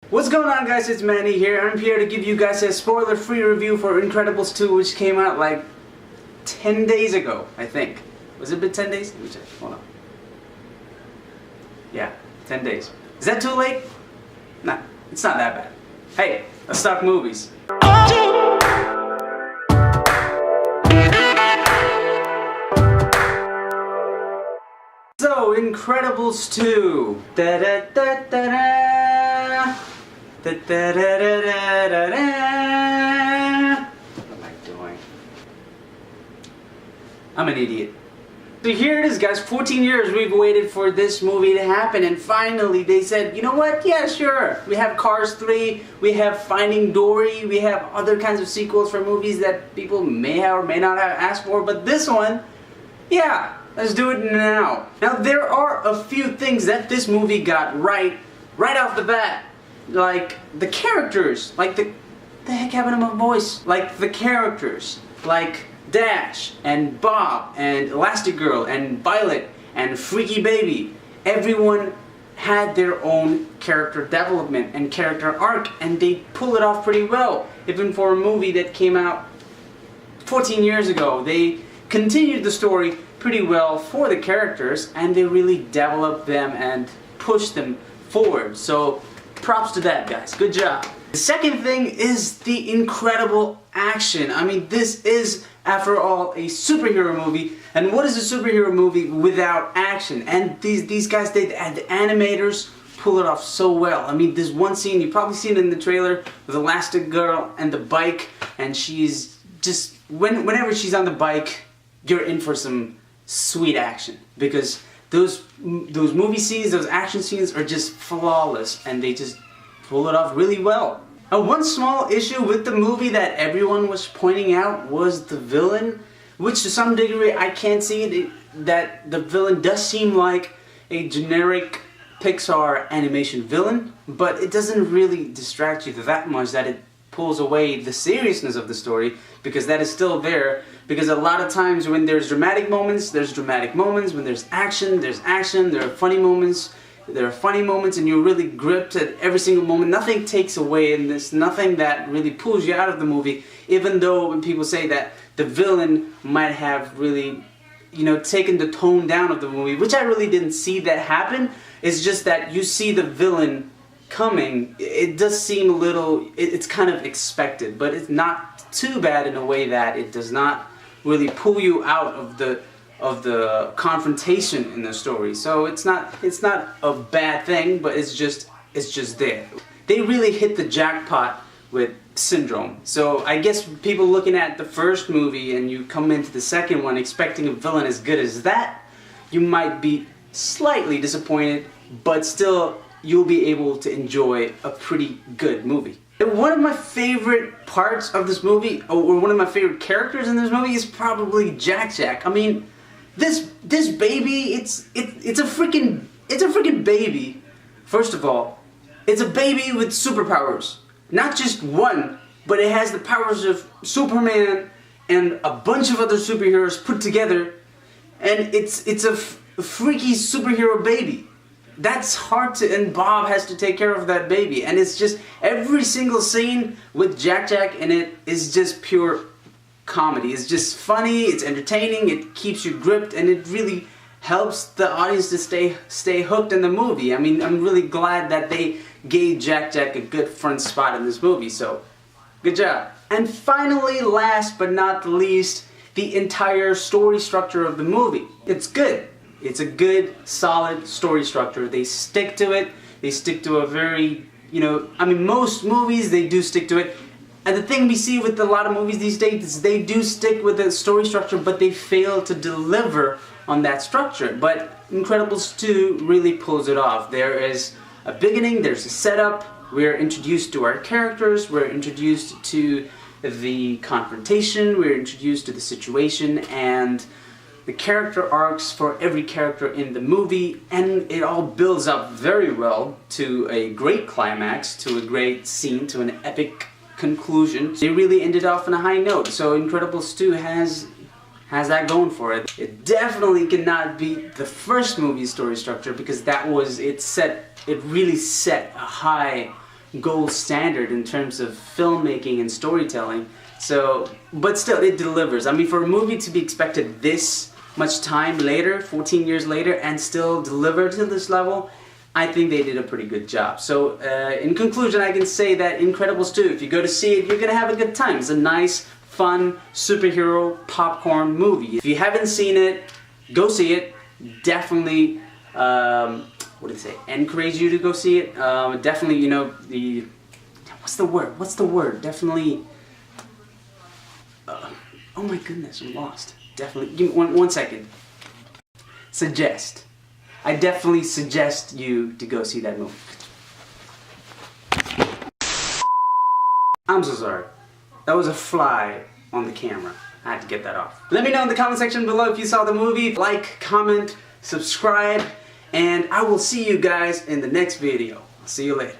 What's going on, guys? It's Manny here. I'm here to give you guys a spoiler-free review for Incredibles 2, which came out like 10 days ago, I think. Was it been 10 days? Let me check. Hold on. Yeah, 10 days. Is that too late? Nah, it's not that bad. Hey, let's talk movies. So, Incredibles 2. Da-da-da-da-da. Da-da-da-da-da-da. What am I doing? I'm an idiot. So here it is, guys. 14 years we've waited for this movie to happen, and finally they said, you know what? Yeah, sure. We have Cars 3, we have Finding Dory, we have other kinds of sequels for movies that people may have or may not have asked for, but this one, yeah, let's do it now. Now, there are a few things that this movie got right off the bat. Like the characters, like the heck happened to my voice? Like the characters, like Dash and Bob and Elastigirl and Violet and Freaky Baby. Everyone had their own character development and character arc, and they pull it off pretty well. Even for a movie that came out 14 years ago, they continued the story pretty well for the characters, and they really developed them and pushed them forward. So props to that, guys. Good job. The second thing is the incredible action. I mean, this is, after all, a superhero movie. And what is a superhero movie without action? And these guys, the animators, pull it off so well. I mean, there's one scene, you've probably seen it in the trailer, with Elastigirl and the bike, and she's just, whenever she's on the bike, you're in for some sweet action. Because those movie scenes, those action scenes are just flawless, and they just pull it off really well. Now, one small issue with the movie that everyone was pointing out was the villain, which to some degree I can see that the villain does seem like a generic Pixar animation villain, but it doesn't really distract you that much that it pulls away the seriousness of the story, because that is still there. Because a lot of times when there's dramatic moments, there's dramatic moments. When there's action, there's action. There are funny moments, and you're really gripped at every single moment. Nothing takes away in this, nothing that really pulls you out of the movie, even though when people say that the villain might have really, taken the tone down of the movie, which I really didn't see that happen. It's just that you see the villain coming. It does seem a little, it's kind of expected, but it's not too bad in a way that it does not really pull you out of the confrontation in the story. So it's not a bad thing, but it's just there. They really hit the jackpot with Syndrome. So I guess people looking at the first movie and you come into the second one expecting a villain as good as that, you might be slightly disappointed, but still you'll be able to enjoy a pretty good movie. One of my favorite parts of this movie, or one of my favorite characters in this movie, is probably Jack. I mean, this baby, it's a freaking baby. First of all, it's a baby with superpowers. Not just one, but it has the powers of Superman and a bunch of other superheroes put together, and it's a freaky superhero baby. That's hard to, and Bob has to take care of that baby, and it's just every single scene with Jack in it is just pure comedy. It's just funny, it's entertaining, it keeps you gripped, and it really helps the audience to stay hooked in the movie. I mean, I'm really glad that they gave Jack a good front spot in this movie, so good job. And finally, last but not the least, the entire story structure of the movie. It's good. It's a good, solid story structure. They stick to it. They stick to a very, most movies, they do stick to it. And the thing we see with a lot of movies these days is they do stick with the story structure, but they fail to deliver on that structure. But Incredibles 2 really pulls it off. There is a beginning, there's a setup, we're introduced to our characters, we're introduced to the confrontation, we're introduced to the situation, and the character arcs for every character in the movie, and it all builds up very well to a great climax, to a great scene, to an epic conclusion. They really ended off on a high note, so Incredibles 2 has that going for it. It definitely cannot beat the first movie's story structure, because it really set a high gold standard in terms of filmmaking and storytelling. So, but still, it delivers. I mean, for a movie to be expected this much time later, 14 years later, and still deliver to this level, I think they did a pretty good job. So, in conclusion, I can say that Incredibles 2, if you go to see it, you're gonna have a good time. It's a nice, fun, superhero popcorn movie. If you haven't seen it, go see it. Definitely, what did they say? Encourage you to go see it. Definitely, you know, what's the word? What's the word? Definitely. Oh my goodness, I'm lost. Definitely, give me one second. Suggest. I definitely suggest you to go see that movie. I'm so sorry. That was a fly on the camera. I had to get that off. Let me know in the comment section below if you saw the movie. Like, comment, subscribe, and I will see you guys in the next video. I'll see you later.